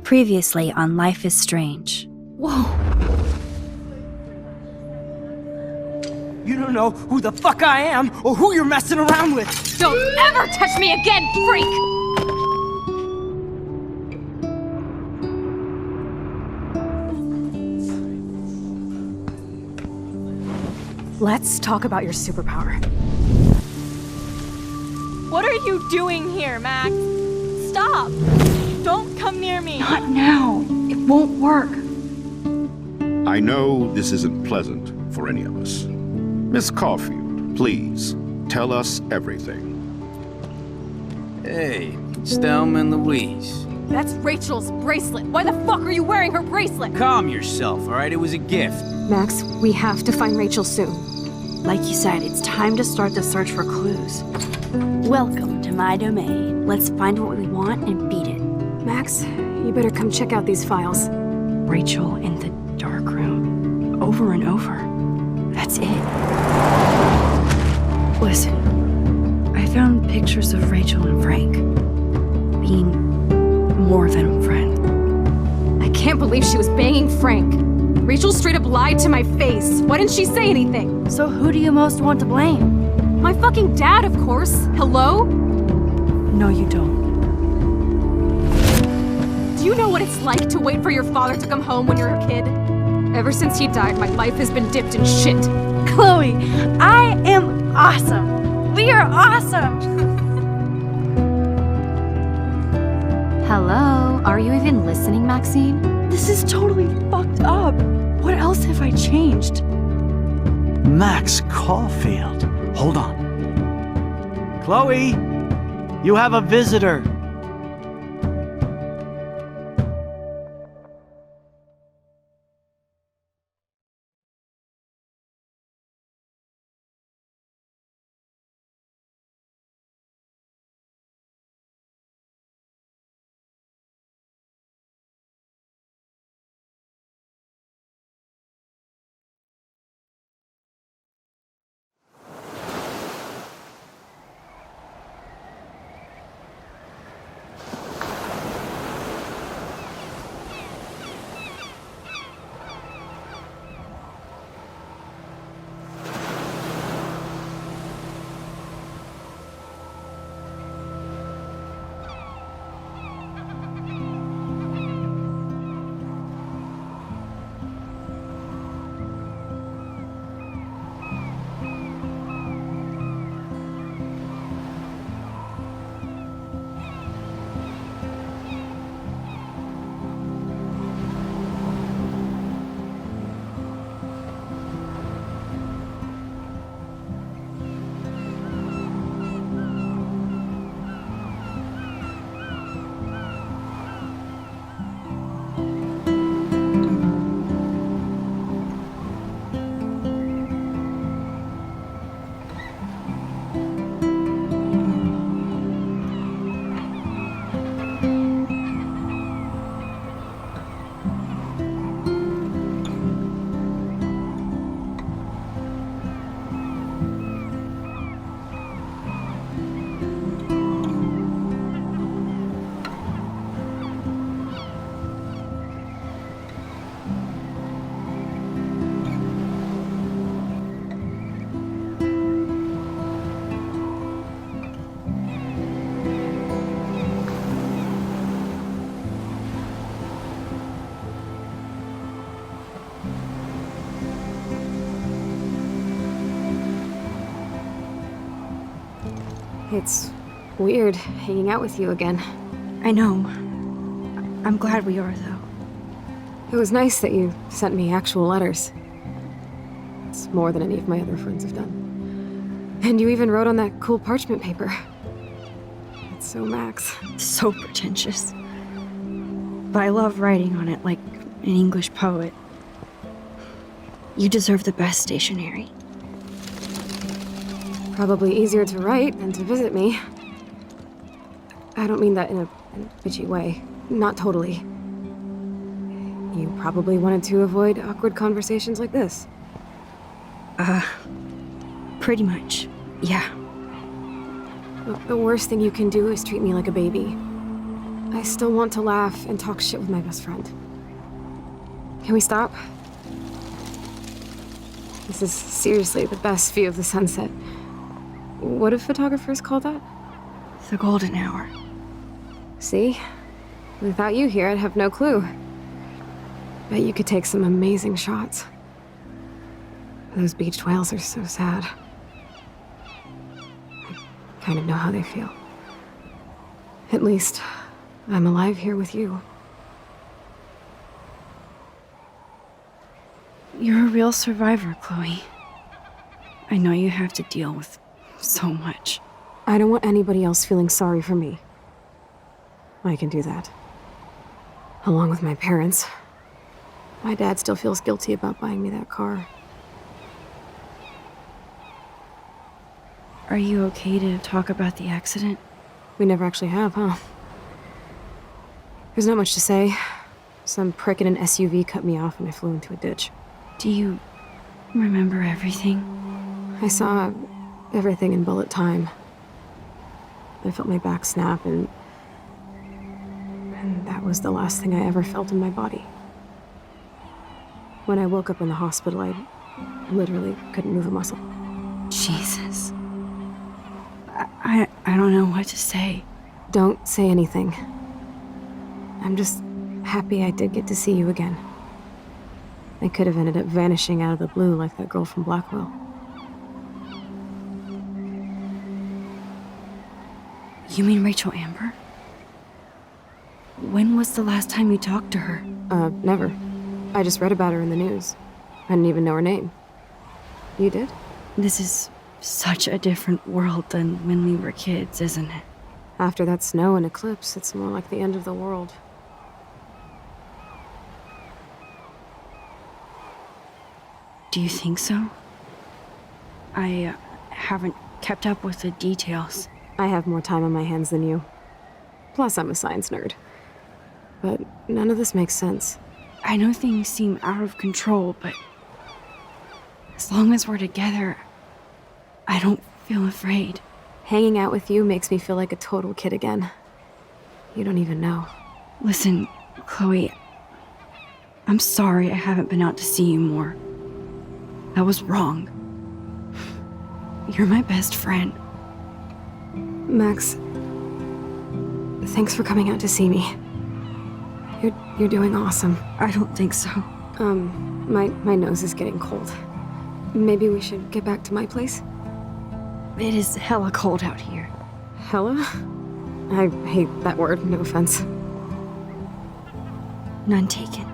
Previously on Life is Strange. Whoa! You don't know who the fuck I am or who you're messing around with! Don't ever touch me again, freak! Let's talk about your superpower. What are you doing here, Max? Stop! Don't come near me! Not now. It won't work. I know this isn't pleasant for any of us. Miss Caulfield, please, tell us everything. Hey, it's Thelma and Louise. That's Rachel's bracelet. Why the fuck are you wearing her bracelet? Calm yourself, all right? It was a gift. Max, we have to find Rachel soon. Like you said, it's time to start the search for clues. Welcome to my domain. Let's find what we want and beat it. Max, you better come check out these files. Rachel in the dark room. Over and over. That's it. Listen, I found pictures of Rachel and Frank being more than a friend. I can't believe she was banging Frank. Rachel straight up lied to my face. Why didn't she say anything? So who do you most want to blame? My fucking dad, of course. Hello? No, you don't. Do you know what it's like to wait for your father to come home when you're a kid? Ever since he died, my life has been dipped in shit. Chloe, I am awesome. We are awesome. Hello? Are you even listening, Maxine? This is totally fucked up. What else have I changed? Max Caulfield. Hold on. Chloe, you have a visitor. It's weird hanging out with you again. I know. I'm glad we are, though. It was nice that you sent me actual letters. It's more than any of my other friends have done. And you even wrote on that cool parchment paper. It's so Max. So pretentious. But I love writing on it like an English poet. You deserve the best stationery. Probably easier to write than to visit me. I don't mean that in a bitchy way. Not totally. You probably wanted to avoid awkward conversations like this. Pretty much, yeah. Look, the worst thing you can do is treat me like a baby. I still want to laugh and talk shit with my best friend. Can we stop? This is seriously the best view of the sunset. What do photographers call that? The golden hour. See? Without you here, I'd have no clue. Bet you could take some amazing shots. Those beached whales are so sad. I kind of know how they feel. At least, I'm alive here with you. You're a real survivor, Chloe. I know you have to deal with so much. I don't want anybody else feeling sorry for me. I can do that. Along with my parents. My dad still feels guilty about buying me that car. Are you okay to talk about the accident? We never actually have, huh? There's not much to say. Some prick in an SUV cut me off and I flew into a ditch. Do you remember everything? I saw everything in bullet time. I felt my back snap and that was the last thing I ever felt in my body. When I woke up in the hospital, I literally couldn't move a muscle. Jesus. I don't know what to say. Don't say anything. I'm just happy I did get to see you again. I could have ended up vanishing out of the blue like that girl from Blackwell. You mean Rachel Amber? When was the last time you talked to her? Never. I just read about her in the news. I didn't even know her name. You did? This is such a different world than when we were kids, isn't it? After that snow and eclipse, it's more like the end of the world. Do you think so? I haven't kept up with the details. I have more time on my hands than you. Plus, I'm a science nerd. But none of this makes sense. I know things seem out of control, but as long as we're together, I don't feel afraid. Hanging out with you makes me feel like a total kid again. You don't even know. Listen, Chloe, I'm sorry I haven't been out to see you more. That was wrong. You're my best friend. Max, thanks for coming out to see me. You're doing awesome. I don't think so. My nose is getting cold. Maybe we should get back to my place? It is hella cold out here. Hella? I hate that word, no offense. None taken.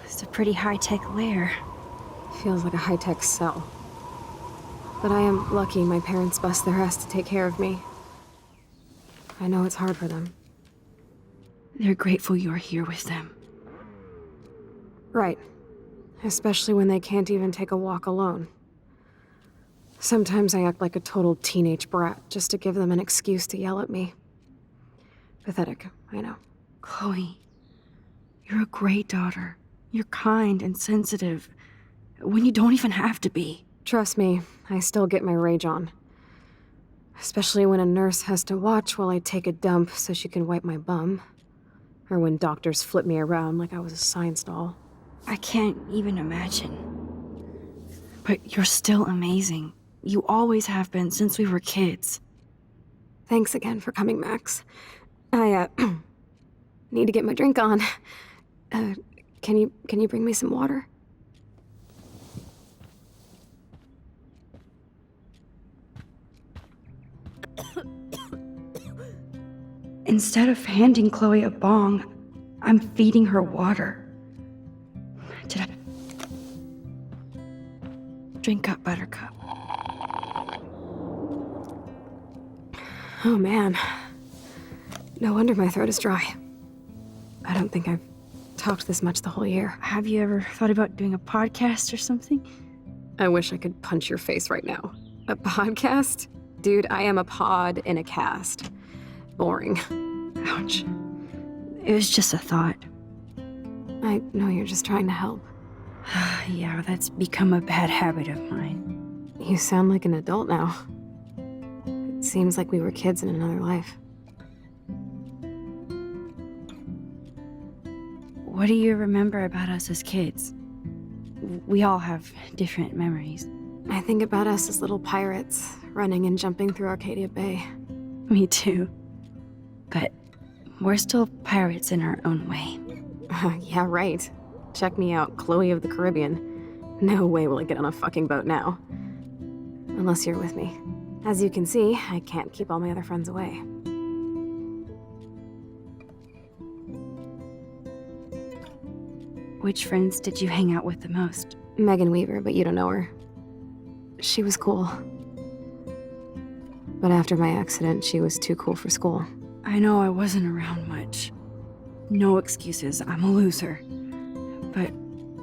It's a pretty high-tech lair. Feels like a high-tech cell. But I am lucky my parents bust their ass to take care of me. I know it's hard for them. They're grateful you're here with them. Right. Especially when they can't even take a walk alone. Sometimes I act like a total teenage brat just to give them an excuse to yell at me. Pathetic, I know. Chloe, you're a great daughter. You're kind and sensitive when you don't even have to be. Trust me, I still get my rage on. Especially when a nurse has to watch while I take a dump so she can wipe my bum. Or when doctors flip me around like I was a science doll. I can't even imagine. But you're still amazing. You always have been since we were kids. Thanks again for coming, Max. I, need to get my drink on. Can you bring me some water? Instead of handing Chloe a bong, I'm feeding her water. Did I... Drink up, Buttercup. Oh man. No wonder my throat is dry. I don't think I've talked this much the whole year. Have you ever thought about doing a podcast or something? I wish I could punch your face right now. A podcast? Dude, I am a pod in a cast. Boring. Ouch. It was just a thought. I know you're just trying to help. Yeah, that's become a bad habit of mine. You sound like an adult now. It seems like we were kids in another life. What do you remember about us as kids? We all have different memories. I think about us as little pirates, running and jumping through Arcadia Bay. Me too. But we're still pirates in our own way. Yeah, right. Check me out, Chloe of the Caribbean. No way will I get on a fucking boat now. Unless you're with me. As you can see, I can't keep all my other friends away. Which friends did you hang out with the most? Megan Weaver, but you don't know her. She was cool. But after my accident, she was too cool for school. I know I wasn't around much. No excuses, I'm a loser. But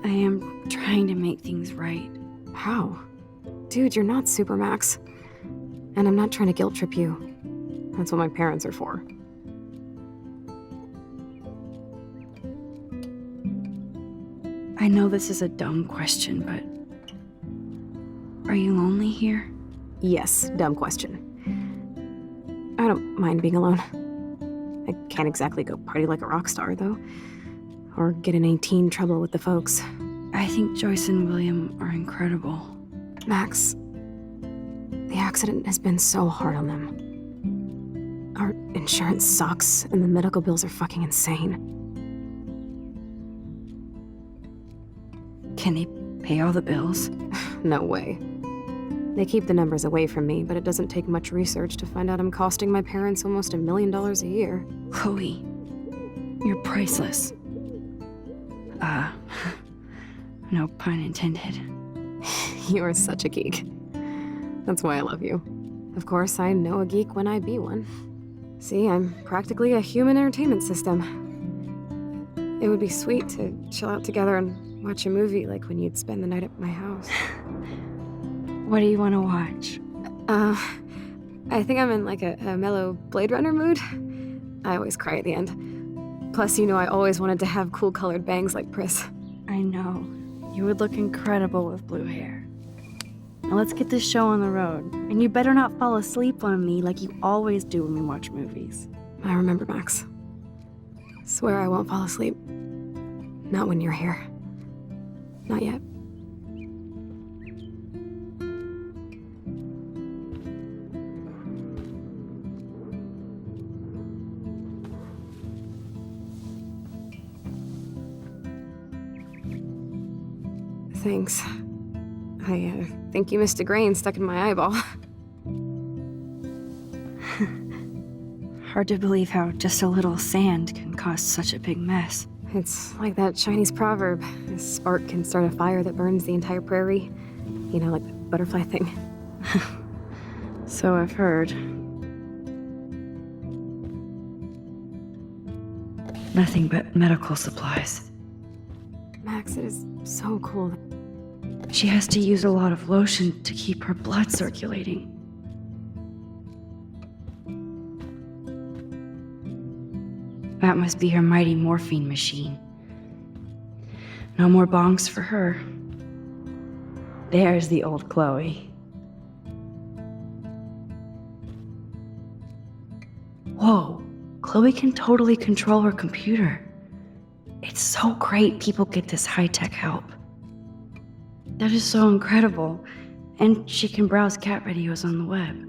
I am trying to make things right. How? Dude, you're not Supermax. And I'm not trying to guilt trip you. That's what my parents are for. I know this is a dumb question, but... Are you lonely here? Yes, dumb question. I don't mind being alone. I can't exactly go party like a rock star, though. Or get in any teen trouble with the folks. I think Joyce and William are incredible. Max, the accident has been so hard on them. Our insurance sucks, and the medical bills are fucking insane. Can they pay all the bills? No way. They keep the numbers away from me, but it doesn't take much research to find out I'm costing my parents almost $1 million a year. Chloe, you're priceless. No pun intended. You are such a geek. That's why I love you. Of course, I know a geek when I be one. See, I'm practically a human entertainment system. It would be sweet to chill out together and watch a movie like when you'd spend the night at my house. What do you want to watch? I think I'm in like a mellow Blade Runner mood. I always cry at the end. Plus, you know I always wanted to have cool colored bangs like Pris. I know. You would look incredible with blue hair. Now let's get this show on the road. And you better not fall asleep on me like you always do when we watch movies. I remember, Max. Swear I won't fall asleep. Not when you're here. Not yet. Thanks. I think you missed a grain stuck in my eyeball. Hard to believe how just a little sand can cause such a big mess. It's like that Chinese proverb. A spark can start a fire that burns the entire prairie. You know, like the butterfly thing. So I've heard. Nothing but medical supplies. Max, it is so cool. She has to use a lot of lotion to keep her blood circulating. That must be her mighty morphine machine. No more bongs for her. There's the old Chloe. Whoa, Chloe can totally control her computer. It's so great people get this high-tech help. That is so incredible. And she can browse cat videos on the web.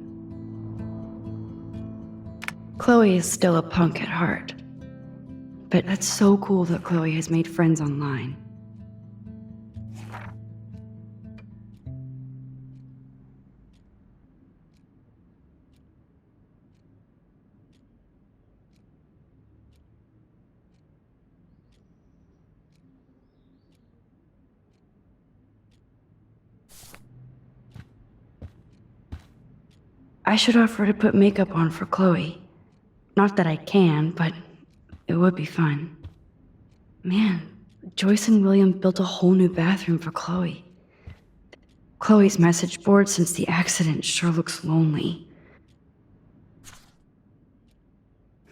Chloe is still a punk at heart. But that's so cool that Chloe has made friends online. I should offer to put makeup on for Chloe. Not that I can, but it would be fun. Man, Joyce and William built a whole new bathroom for Chloe. Chloe's message board since the accident sure looks lonely.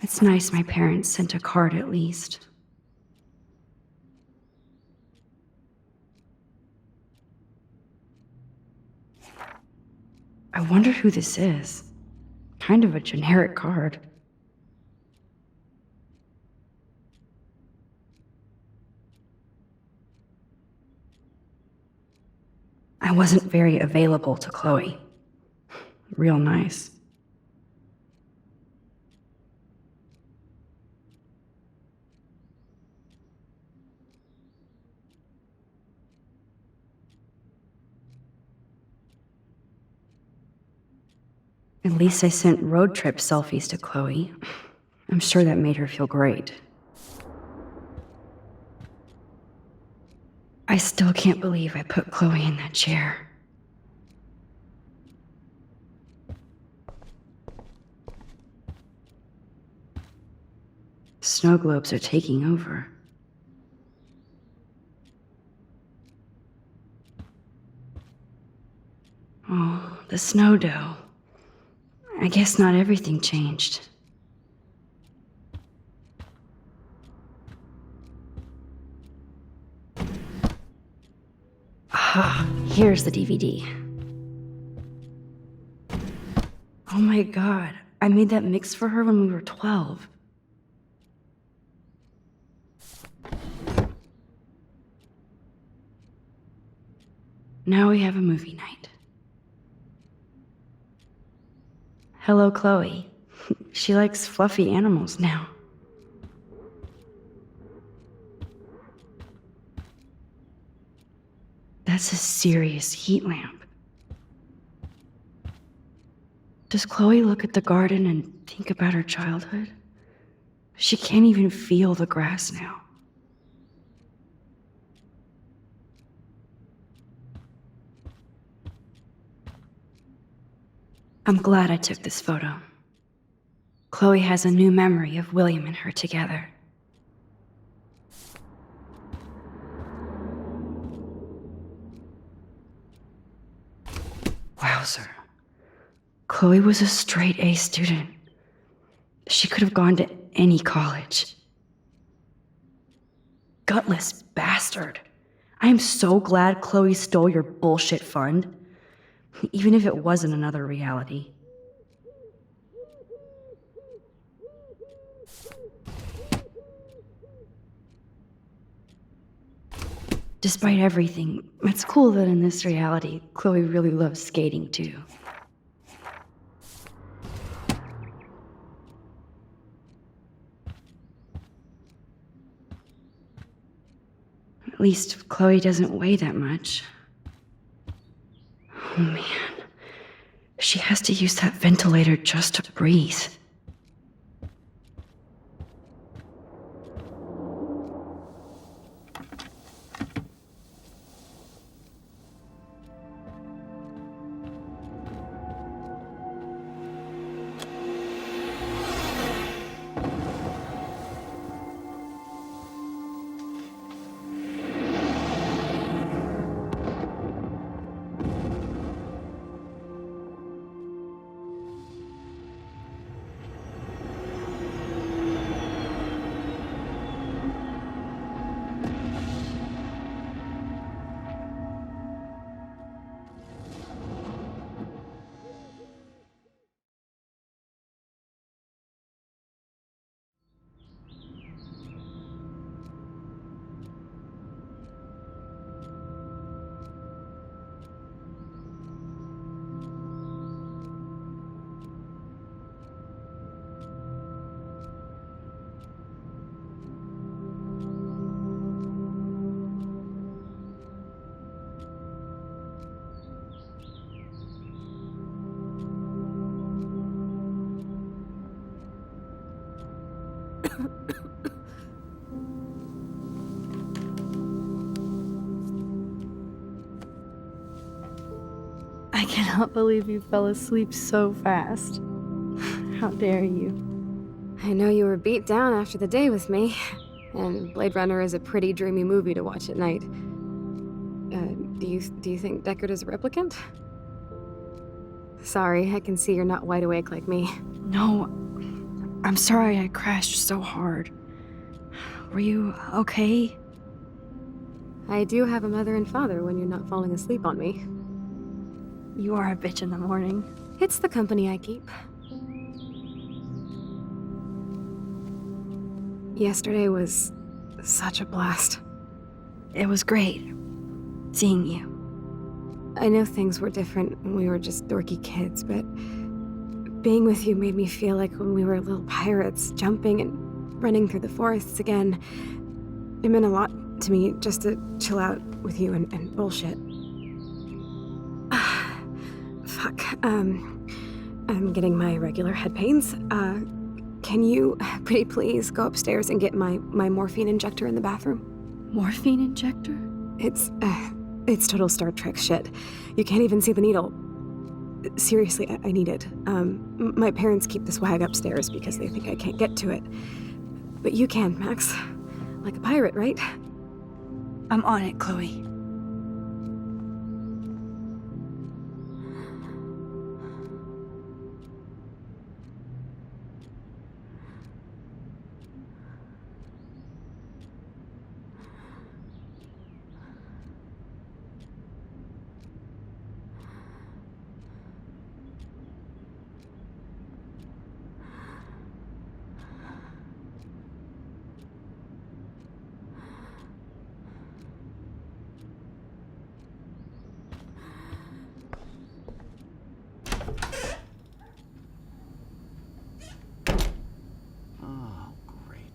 It's nice my parents sent a card at least. I wonder who this is. Kind of a generic card. I wasn't very available to Chloe. Real nice. At least I sent road trip selfies to Chloe. I'm sure that made her feel great. I still can't believe I put Chloe in that chair. Snow globes are taking over. Oh, the snow dough. I guess not everything changed. Ah, here's the DVD. Oh my god, I made that mix for her when we were 12. Now we have a movie night. Hello, Chloe. She likes fluffy animals now. That's a serious heat lamp. Does Chloe look at the garden and think about her childhood? She can't even feel the grass now. I'm glad I took this photo. Chloe has a new memory of William and her together. Wowzer. Chloe was a straight A student. She could have gone to any college. Gutless bastard. I am so glad Chloe stole your bullshit fund. Even if it wasn't another reality. Despite everything, it's cool that in this reality, Chloe really loves skating too. At least Chloe doesn't weigh that much. Oh man, she has to use that ventilator just to breathe. I cannot believe you fell asleep so fast. How dare you? I know you were beat down after the day with me, and Blade Runner is a pretty dreamy movie to watch at night. Do you think Deckard is a replicant? Sorry, I can see you're not wide awake like me. No, I'm sorry I crashed so hard. Were you okay? I do have a mother and father when you're not falling asleep on me. You are a bitch in the morning. It's the company I keep. Yesterday was such a blast. It was great seeing you. I know things were different when we were just dorky kids, but being with you made me feel like when we were little pirates, jumping and running through the forests again. It meant a lot to me just to chill out with you and bullshit. Fuck. I'm getting my regular head pains. Can you pretty please go upstairs and get my morphine injector in the bathroom? Morphine injector? It's total Star Trek shit. You can't even see the needle. Seriously, I need it. My parents keep the swag upstairs because they think I can't get to it. But you can, Max. Like a pirate, right? I'm on it, Chloe. Oh, great.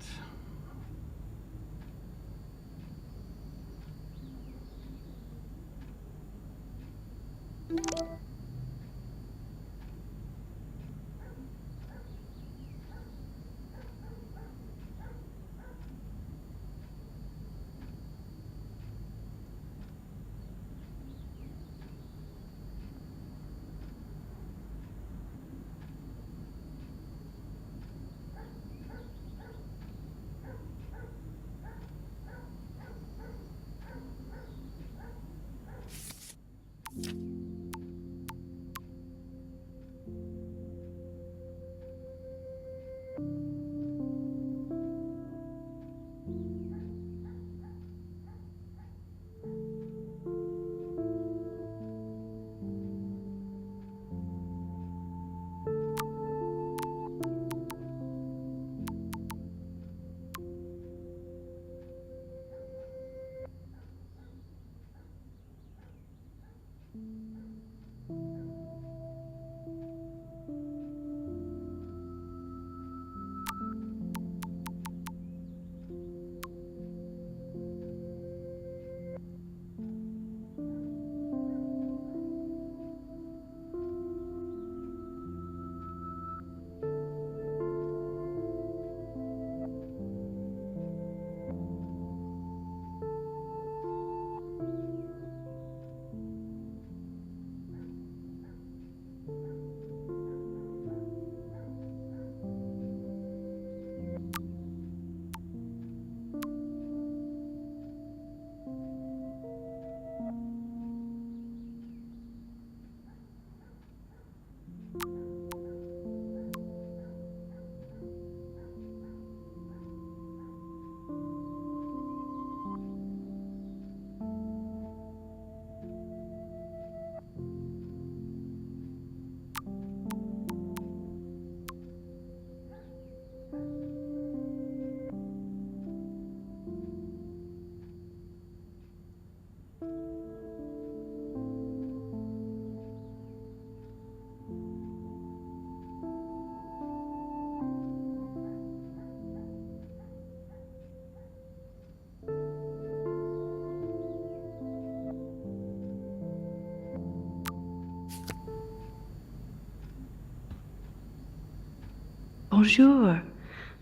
Bonjour.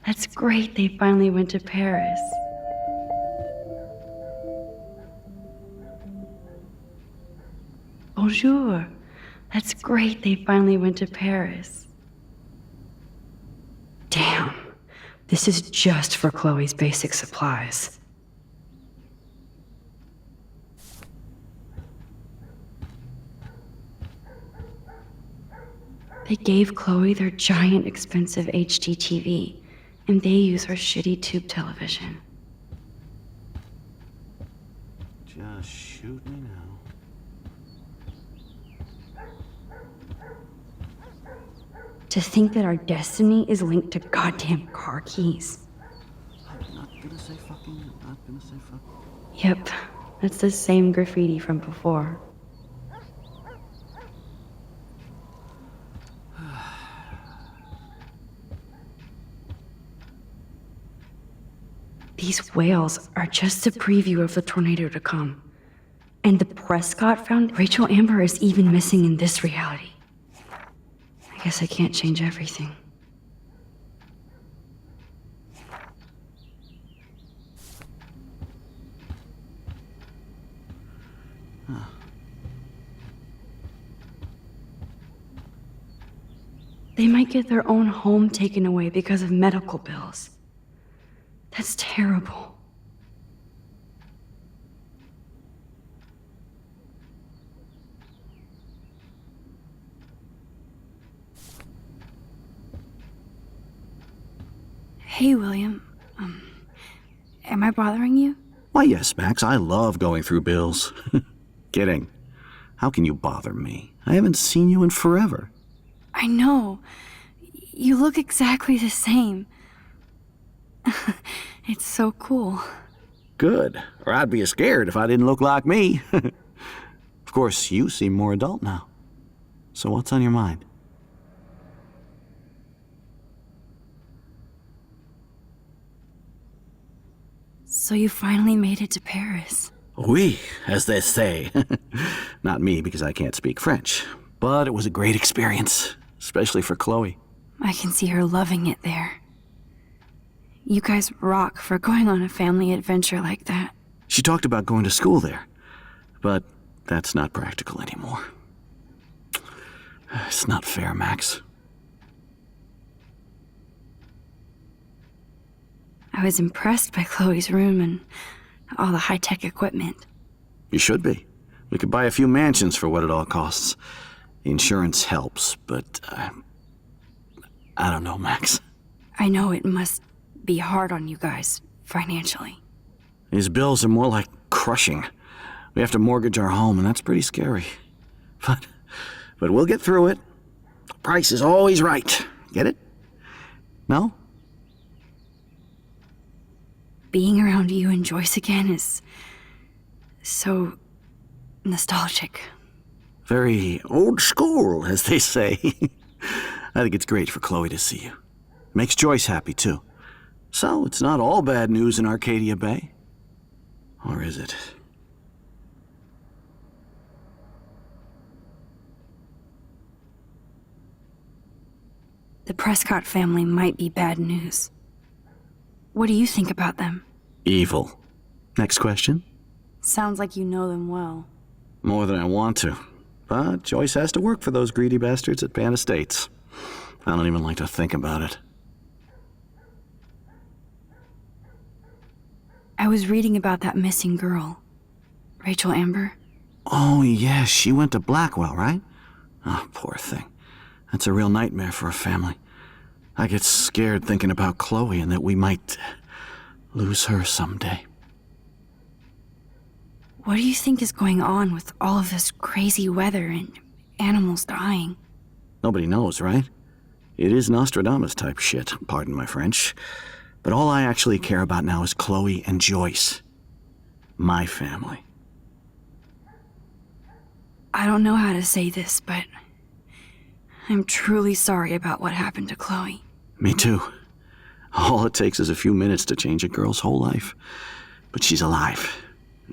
That's great they finally went to Paris. Bonjour. That's great they finally went to Paris. Damn. This is just for Chloe's basic supplies. They gave Chloe their giant expensive HD TV, and they use her shitty tube television. Just shoot me now. To think that our destiny is linked to goddamn car keys. I'm not gonna say fucking. I'm not gonna say fucking. Yep, that's the same graffiti from before. These whales are just a preview of the tornado to come. And the Prescott found Rachel Amber is even missing in this reality. I guess I can't change everything. They might get their own home taken away because of medical bills. That's terrible. Hey, William. Am I bothering you? Why, yes, Max. I love going through bills. Kidding. How can you bother me? I haven't seen you in forever. I know. You look exactly the same. It's so cool. Good. Or I'd be scared if I didn't look like me. Of course, you seem more adult now. So what's on your mind? So you finally made it to Paris. Oui, as they say. Not me, because I can't speak French. But it was a great experience, especially for Chloe. I can see her loving it there. You guys rock for going on a family adventure like that. She talked about going to school there, but that's not practical anymore. It's not fair, Max. I was impressed by Chloe's room and all the high-tech equipment. You should be. We could buy a few mansions for what it all costs. The insurance helps, but I don't know, Max. I know it must be hard on you guys, financially. These bills are more like crushing. We have to mortgage our home, and that's pretty scary. But we'll get through it. The price is always right. Get it? No? Being around you and Joyce again is so nostalgic. Very old school, as they say. I think it's great for Chloe to see you. Makes Joyce happy, too. So, it's not all bad news in Arcadia Bay. Or is it? The Prescott family might be bad news. What do you think about them? Evil. Next question? Sounds like you know them well. More than I want to. But Joyce has to work for those greedy bastards at Pan Estates. I don't even like to think about it. I was reading about that missing girl, Rachel Amber. Oh, yeah, she went to Blackwell, right? Oh, poor thing. That's a real nightmare for a family. I get scared thinking about Chloe and that we might lose her someday. What do you think is going on with all of this crazy weather and animals dying? Nobody knows, right? It is Nostradamus-type shit, pardon my French. But all I actually care about now is Chloe and Joyce. My family. I don't know how to say this, but I'm truly sorry about what happened to Chloe. Me too. All it takes is a few minutes to change a girl's whole life. But she's alive.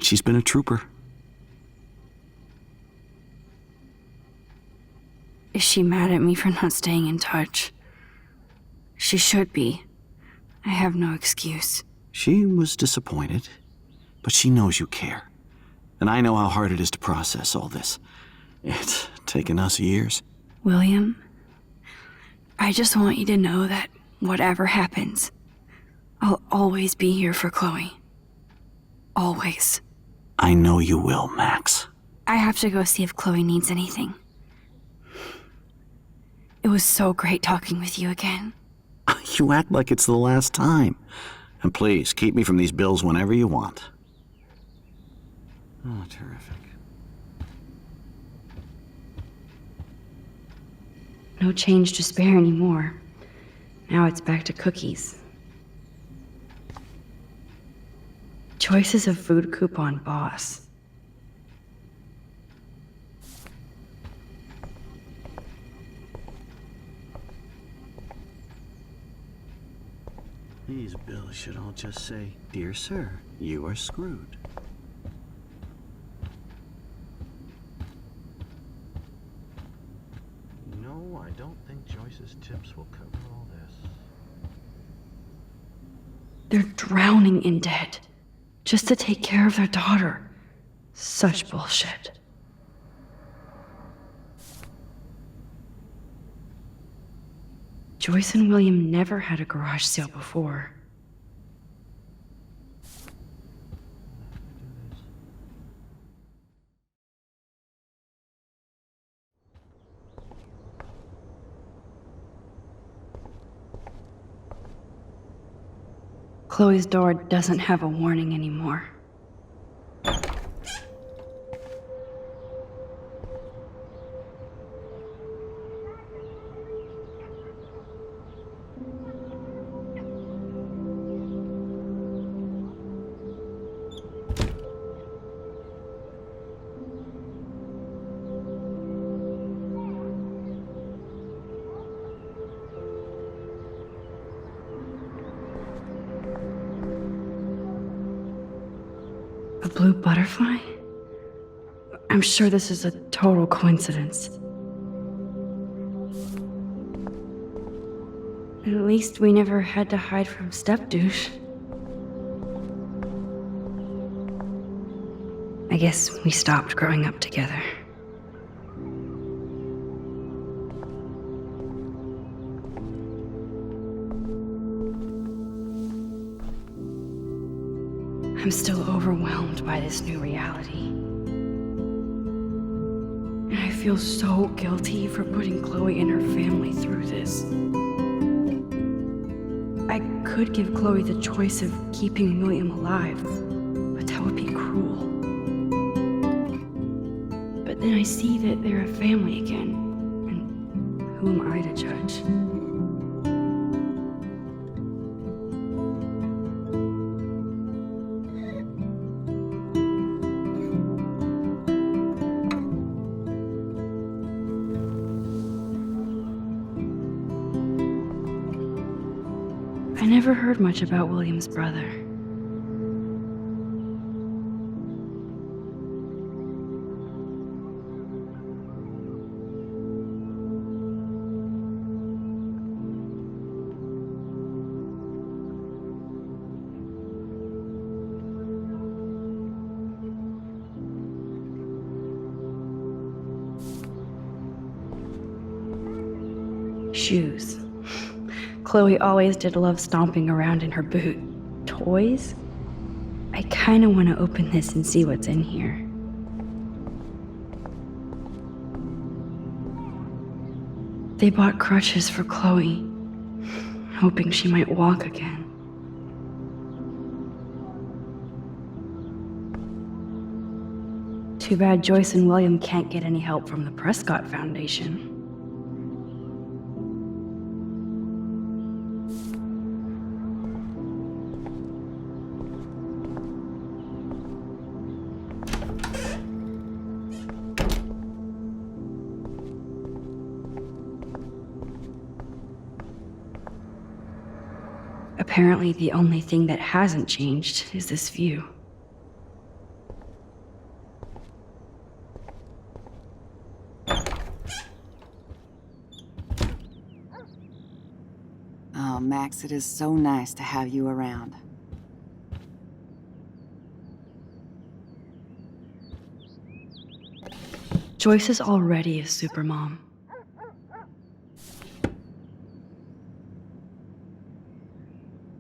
She's been a trooper. Is she mad at me for not staying in touch? She should be. I have no excuse. She was disappointed, but she knows you care. And I know how hard it is to process all this. It's taken us years. William, I just want you to know that whatever happens, I'll always be here for Chloe. Always. I know you will, Max. I have to go see if Chloe needs anything. It was so great talking with you again. You act like it's the last time. And please, keep me from these bills whenever you want. Oh, terrific. No change to spare anymore. Now it's back to cookies. Choices of food coupon boss. These bills should all just say, "Dear sir, you are screwed." No, I don't think Joyce's tips will cover all this. They're drowning in debt just to take care of their daughter. Such bullshit. Joyce and William never had a garage sale before. Chloe's door doesn't have a warning anymore. A blue butterfly? I'm sure this is a total coincidence. At least we never had to hide from step-douche. I guess we stopped growing up together. I'm still overwhelmed by this new reality. And I feel so guilty for putting Chloe and her family through this. I could give Chloe the choice of keeping William alive, but that would be cruel. But then I see that they're a family again, and who am I to judge? I never heard much about William's brother. Shoes. Chloe always did love stomping around in her boot. Toys? I kinda want to open this and see what's in here. They bought crutches for Chloe, hoping she might walk again. Too bad Joyce and William can't get any help from the Prescott Foundation. Apparently, the only thing that hasn't changed is this view. Oh Max, it is so nice to have you around. Joyce is already a supermom.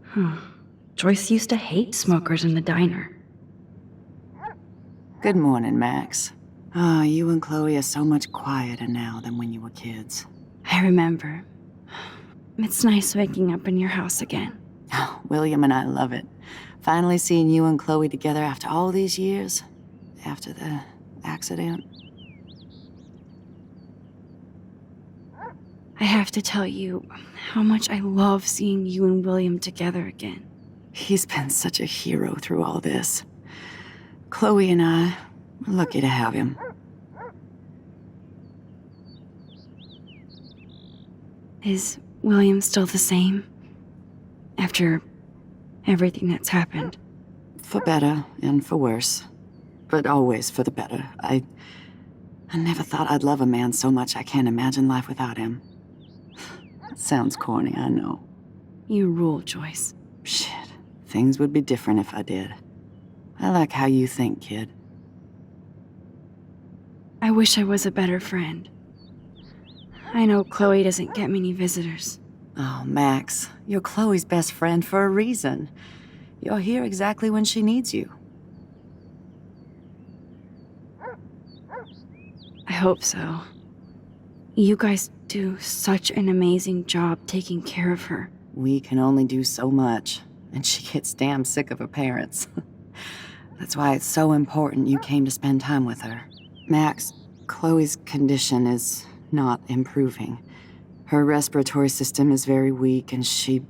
Huh. Joyce used to hate smokers in the diner. Good morning, Max. Ah, you and Chloe are so much quieter now than when you were kids. I remember. It's nice waking up in your house again. Oh, William and I love it. Finally seeing you and Chloe together after all these years. After the accident. I have to tell you how much I love seeing you and William together again. He's been such a hero through all this. Chloe and I are lucky to have him. Is William still the same? After everything that's happened? For better and for worse. But always for the better. I never thought I'd love a man so much I can't imagine life without him. Sounds corny, I know. You rule, Joyce. Shit. Things would be different if I did. I like how you think, kid. I wish I was a better friend. I know Chloe doesn't get many visitors. Oh, Max, you're Chloe's best friend for a reason. You're here exactly when she needs you. I hope so. You guys do such an amazing job taking care of her. We can only do so much, and she gets damn sick of her parents. That's why it's so important you came to spend time with her. Max, Chloe's condition is not improving. Her respiratory system is very weak, and she...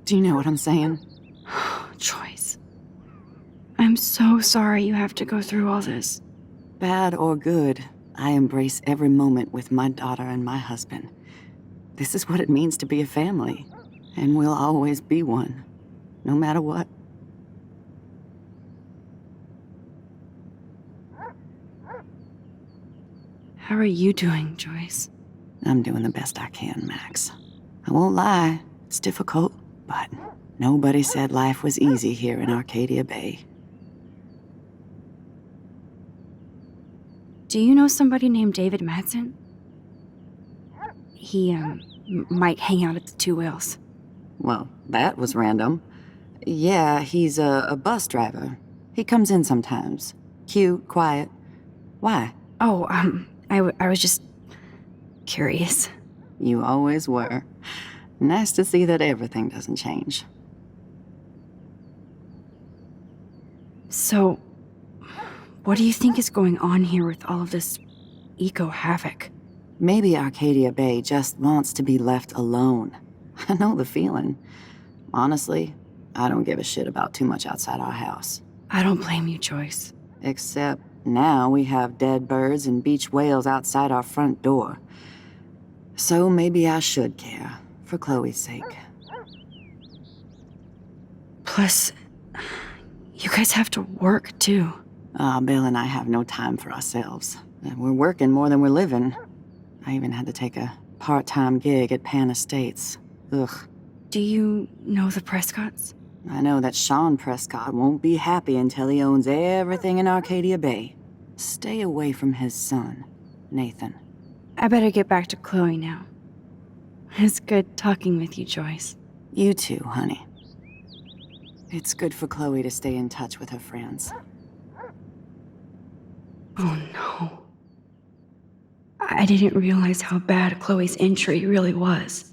Do you know what I'm saying? Joyce. I'm so sorry you have to go through all this. Bad or good, I embrace every moment with my daughter and my husband. This is what it means to be a family, and we'll always be one, no matter what. How are you doing, Joyce? I'm doing the best I can, Max. I won't lie, it's difficult, but nobody said life was easy here in Arcadia Bay. Do you know somebody named David Madsen? He, might hang out at the Two Whales. Well, that was random. Yeah, he's a bus driver. He comes in sometimes. Cute, quiet. Why? Oh, I was just curious. You always were. Nice to see that everything doesn't change. So, what do you think is going on here with all of this eco-havoc? Maybe Arcadia Bay just wants to be left alone. I know the feeling. Honestly, I don't give a shit about too much outside our house. I don't blame you, Joyce. Except now we have dead birds and beach whales outside our front door. So maybe I should care, for Chloe's sake. Plus, you guys have to work, too. Bill and I have no time for ourselves. We're working more than we're living. I even had to take a part-time gig at Pan Estates. Ugh. Do you know the Prescotts? I know that Sean Prescott won't be happy until he owns everything in Arcadia Bay. Stay away from his son, Nathan. I better get back to Chloe now. It's good talking with you, Joyce. You too, honey. It's good for Chloe to stay in touch with her friends. Oh no. I didn't realize how bad Chloe's injury really was.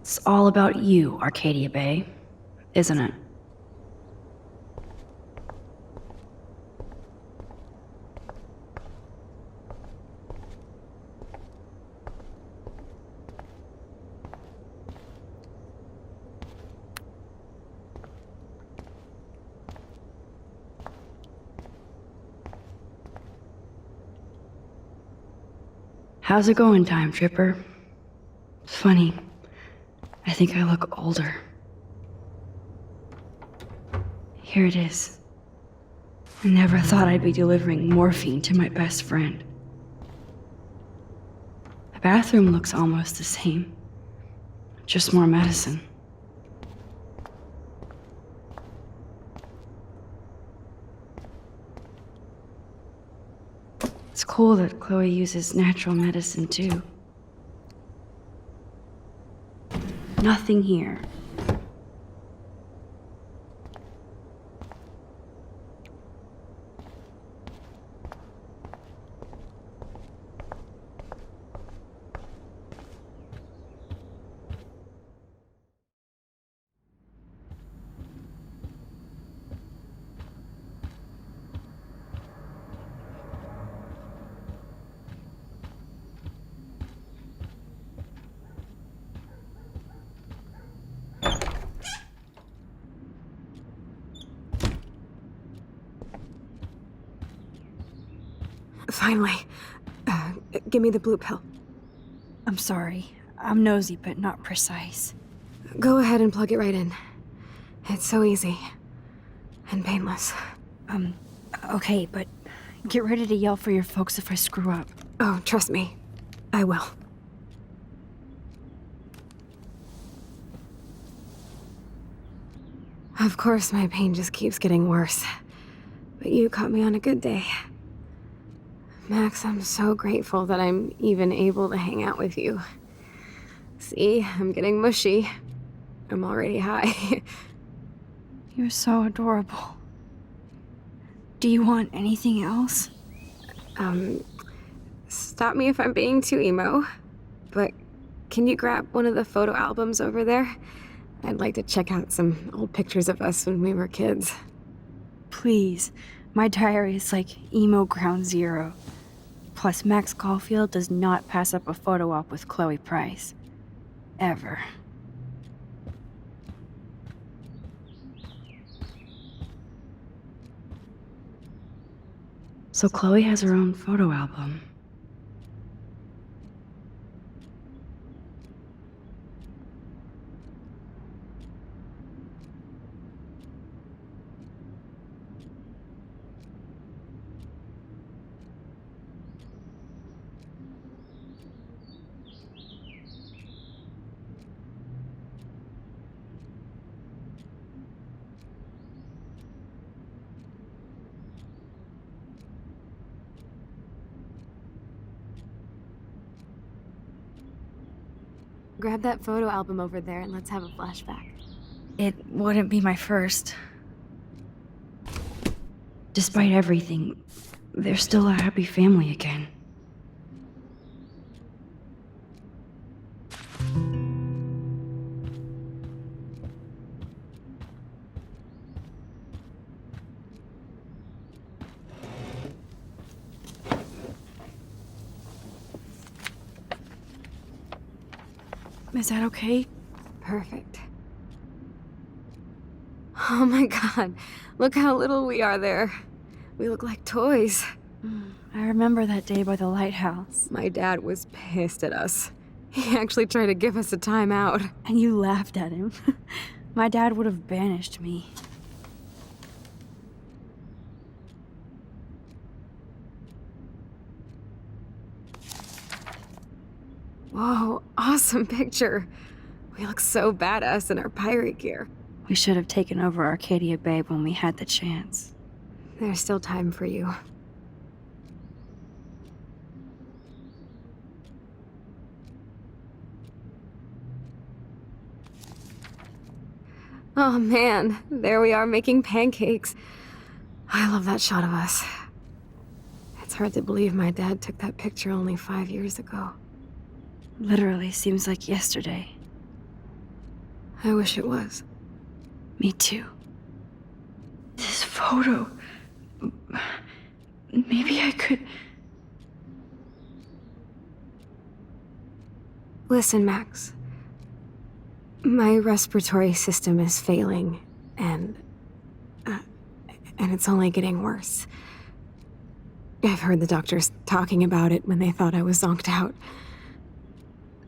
It's all about you, Arcadia Bay, isn't it? How's it going, Time Tripper? Funny, I think I look older. Here it is. I never thought I'd be delivering morphine to my best friend. The bathroom looks almost the same, just more medicine. It's cool that Chloe uses natural medicine too. Nothing here. Finally. Give me the blue pill. I'm sorry. I'm nosy, but not precise. Go ahead and plug it right in. It's so easy. And painless. Okay, but get ready to yell for your folks if I screw up. Oh, trust me. I will. Of course, my pain just keeps getting worse. But you caught me on a good day. Max, I'm so grateful that I'm even able to hang out with you. See, I'm getting mushy. I'm already high. You're so adorable. Do you want anything else? Stop me if I'm being too emo, but can you grab one of the photo albums over there? I'd like to check out some old pictures of us when we were kids. Please. My diary is like emo ground zero. Plus, Max Caulfield does not pass up a photo op with Chloe Price. Ever. So Chloe has her own photo album. Grab that photo album over there and let's have a flashback. It wouldn't be my first. Despite everything, they're still a happy family again. Is that okay? Perfect. Oh my god, look how little we are there. We look like toys. I remember that day by the lighthouse. My dad was pissed at us. He actually tried to give us a timeout. And you laughed at him. My dad would have banished me. Whoa, awesome picture. We look so badass in our pirate gear. We should have taken over Arcadia Bay when we had the chance. There's still time for you. Oh man, there we are making pancakes. I love that shot of us. It's hard to believe my dad took that picture only 5 years ago. Literally seems like yesterday. I wish it was. Me too. This photo. Maybe I could. Listen, Max. My respiratory system is failing, and it's only getting worse. I've heard the doctors talking about it when they thought I was zonked out.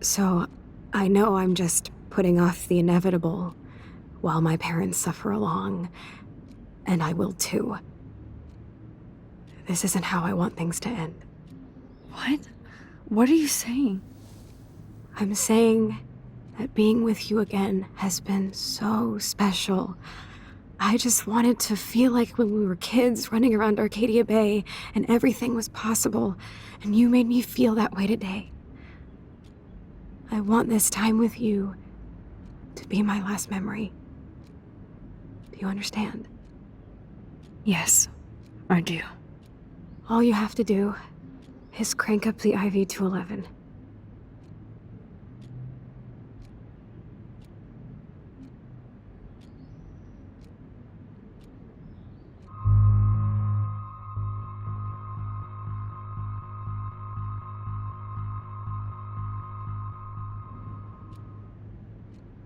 So, I know I'm just putting off the inevitable while my parents suffer along, and I will too. This isn't how I want things to end. What? What are you saying? I'm saying that being with you again has been so special. I just wanted to feel like when we were kids running around Arcadia Bay and everything was possible, and you made me feel that way today. I want this time with you to be my last memory. Do you understand? Yes, I do. All you have to do is crank up the IV to 11.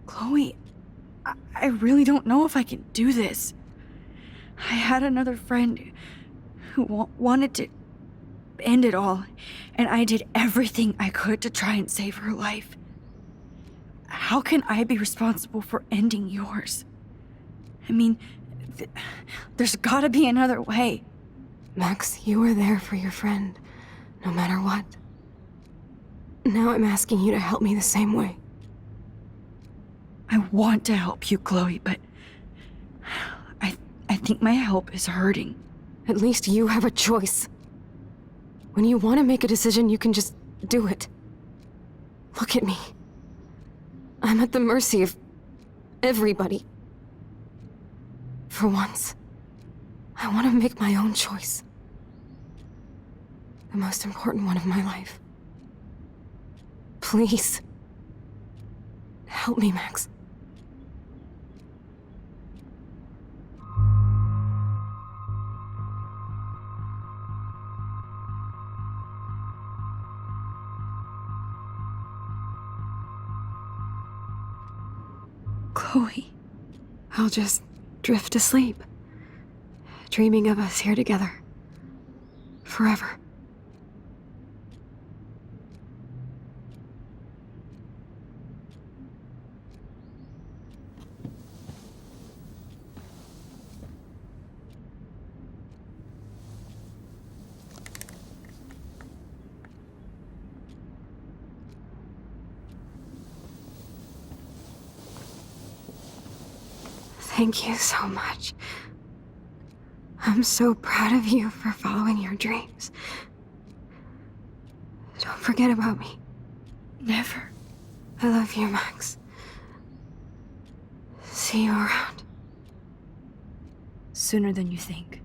Chloe, I really don't know if I can do this. I had another friend who wanted to end it all, and I did everything I could to try and save her life. How can I be responsible for ending yours? I mean, there's gotta be another way. Max, you were there for your friend, no matter what. Now I'm asking you to help me the same way. I want to help you, Chloe, but I think my help is hurting. At least you have a choice. When you want to make a decision, you can just do it. Look at me. I'm at the mercy of everybody. For once, I want to make my own choice. The most important one of my life. Please. Help me, Max. Chloe. I'll just drift to sleep, dreaming of us here together. Forever. Thank you so much. I'm so proud of you for following your dreams. Don't forget about me. Never. I love you, Max. See you around. Sooner than you think.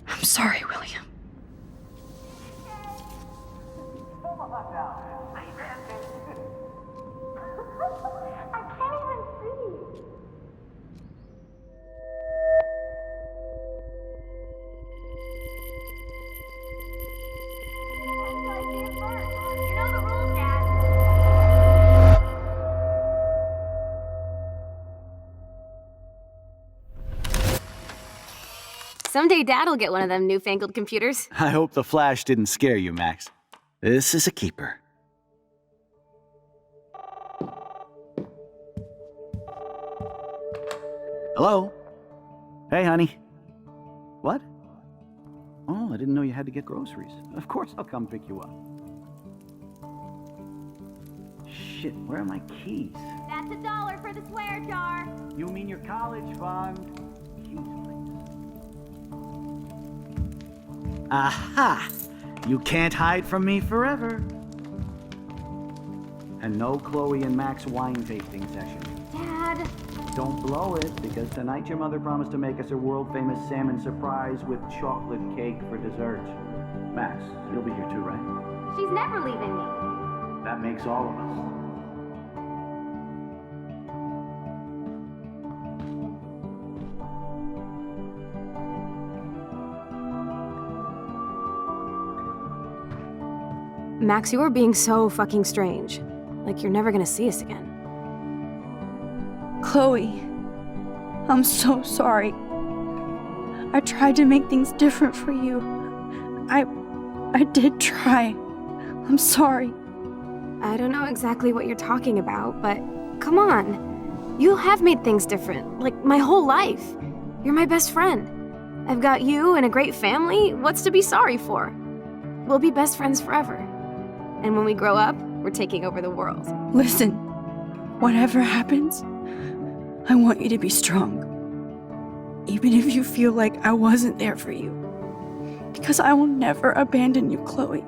I'm sorry, William. Someday Dad'll get one of them newfangled computers. I hope the flash didn't scare you, Max. This is a keeper. Hello? Hey, honey. What? Oh, I didn't know you had to get groceries. Of course I'll come pick you up. Shh. shit, where are my keys? That's $1 for the swear jar. You mean your college fund? Keys, please. Aha! You can't hide from me forever. And no Chloe and Max wine tasting session. Dad. Don't blow it, because tonight your mother promised to make us a world-famous salmon surprise with chocolate cake for dessert. Max, you'll be here too, right? She's never leaving me. That makes all of us. Max, you are being so fucking strange. Like you're never gonna see us again. Chloe, I'm so sorry. I tried to make things different for you. I did try. I'm sorry. I don't know exactly what you're talking about, but come on. You have made things different, like my whole life. You're my best friend. I've got you and a great family. What's to be sorry for? We'll be best friends forever. And when we grow up, we're taking over the world. Listen, whatever happens, I want you to be strong. Even if you feel like I wasn't there for you. Because I will never abandon you, Chloe.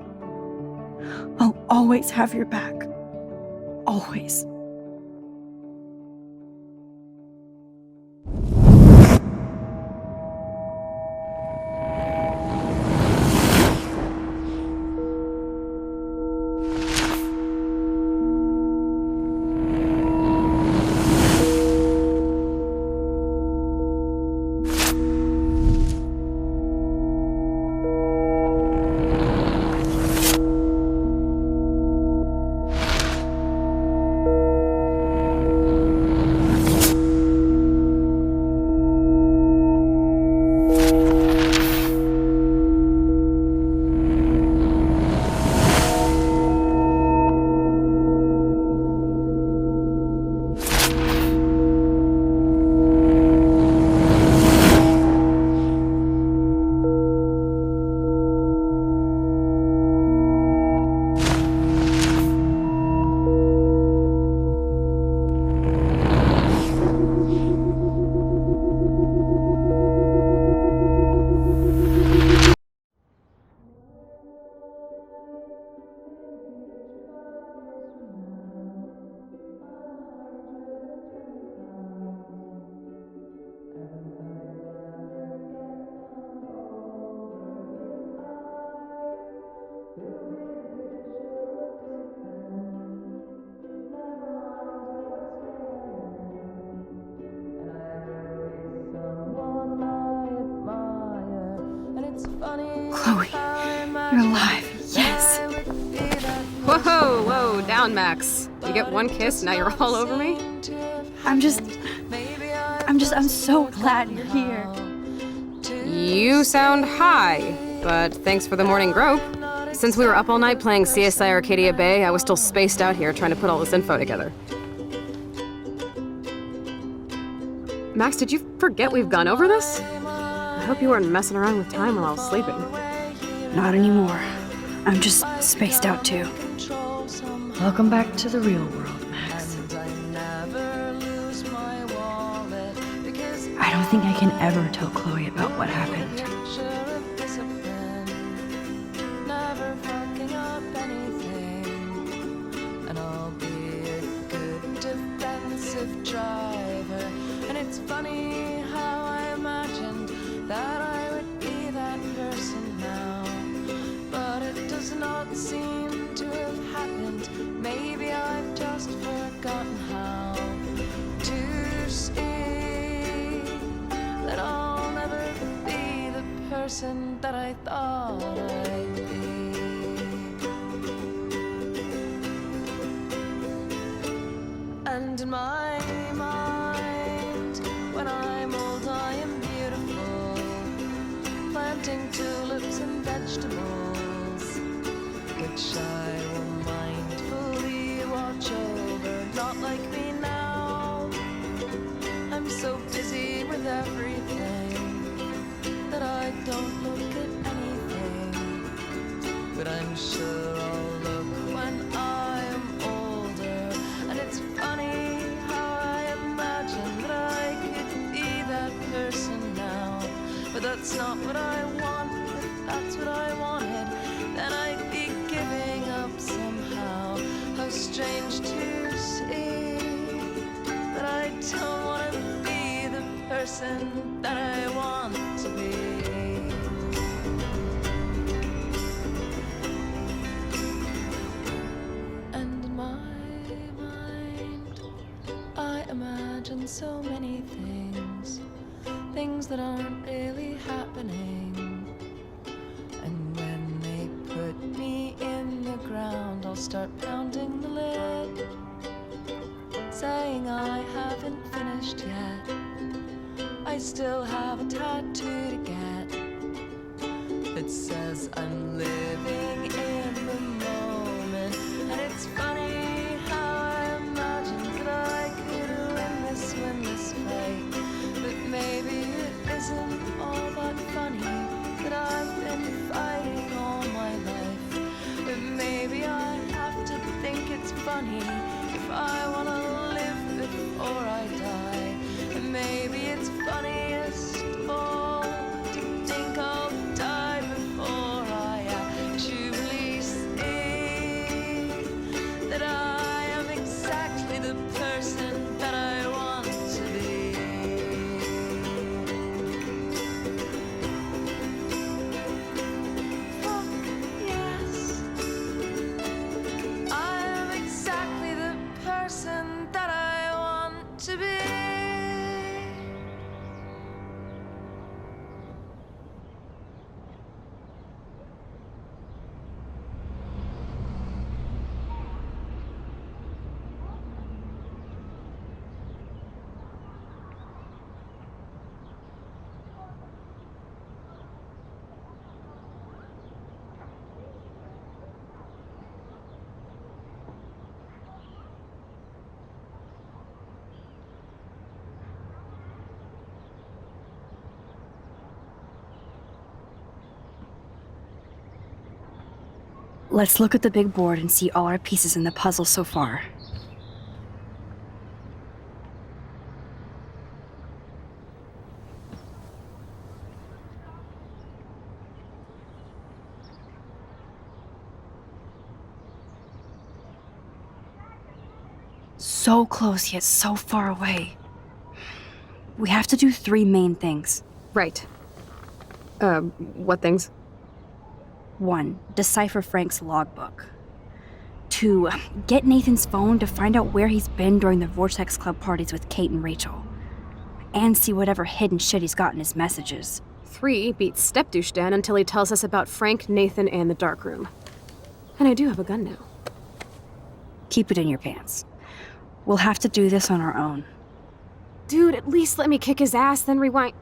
I'll always have your back. Always. Chloe, you're alive. Yes. Whoa, whoa, down, Max. You get one kiss, now you're all over me? I'm so glad you're here. You sound high, but thanks for the morning grope. Since we were up all night playing CSI Arcadia Bay, I was still spaced out here trying to put all this info together. Max, did you forget we've gone over this? I hope you weren't messing around with time while I was sleeping. Not anymore. I'm just spaced out too. Welcome back to the real world, Max. I don't think I can ever tell Chloe about what happened. That I thought I'd be. And in my mind, when I'm old, I am beautiful, planting tulips and vegetables, which I will mindfully watch over. Not like me now, I'm so busy with everything that I don't look at anything, but I'm sure I'll look when I am older. person that I want to be. And in my mind, I imagine so many things, things that aren't really happening. And when they put me in the ground, I'll start pounding the lid, saying I haven't finished yet. I still have a tattoo to get that says I'm living in the moment. And it's funny how I imagined that I could win this fight. But maybe it isn't all that funny that I've been fighting all my life. But maybe I have to think it's funny if I wanna live before I die. And maybe it's funniest of all to think I'll die before I actually see that I am exactly the person that I want to be. Fuck yes, I am exactly the person that I want to be. Let's look at the big board and see all our pieces in the puzzle so far. So close yet so far away. We have to do 3 main things. Right. What things? 1. Decipher Frank's logbook. 2. Get Nathan's phone to find out where he's been during the Vortex Club parties with Kate and Rachel. And see whatever hidden shit he's got in his messages. 3. Beat Stepdouche Dan until he tells us about Frank, Nathan, and the dark room. And I do have a gun now. Keep it in your pants. We'll have to do this on our own. Dude, at least let me kick his ass, then rewind.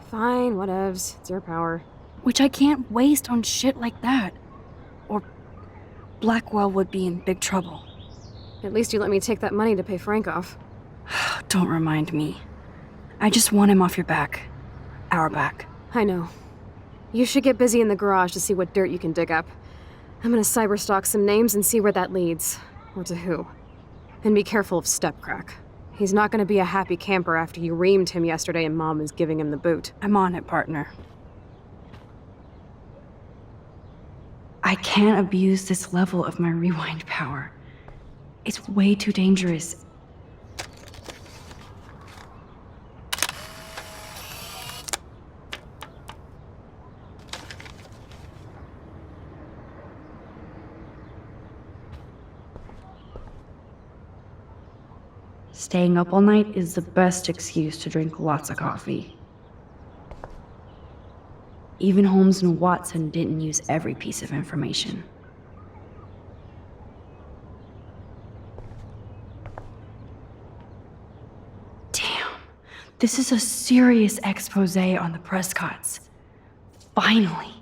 Fine, whatevs. It's your power. Which I can't waste on shit like that. Or Blackwell would be in big trouble. At least you let me take that money to pay Frank off. Don't remind me. I just want him off your back. Our back. I know. You should get busy in the garage to see what dirt you can dig up. I'm gonna cyberstalk some names and see where that leads. Or to who. And be careful of Stepcrack. He's not gonna be a happy camper after you reamed him yesterday and Mom is giving him the boot. I'm on it, partner. I can't abuse this level of my rewind power. It's way too dangerous. Staying up all night is the best excuse to drink lots of coffee. Even Holmes and Watson didn't use every piece of information. Damn, this is a serious expose on the Prescotts. Finally.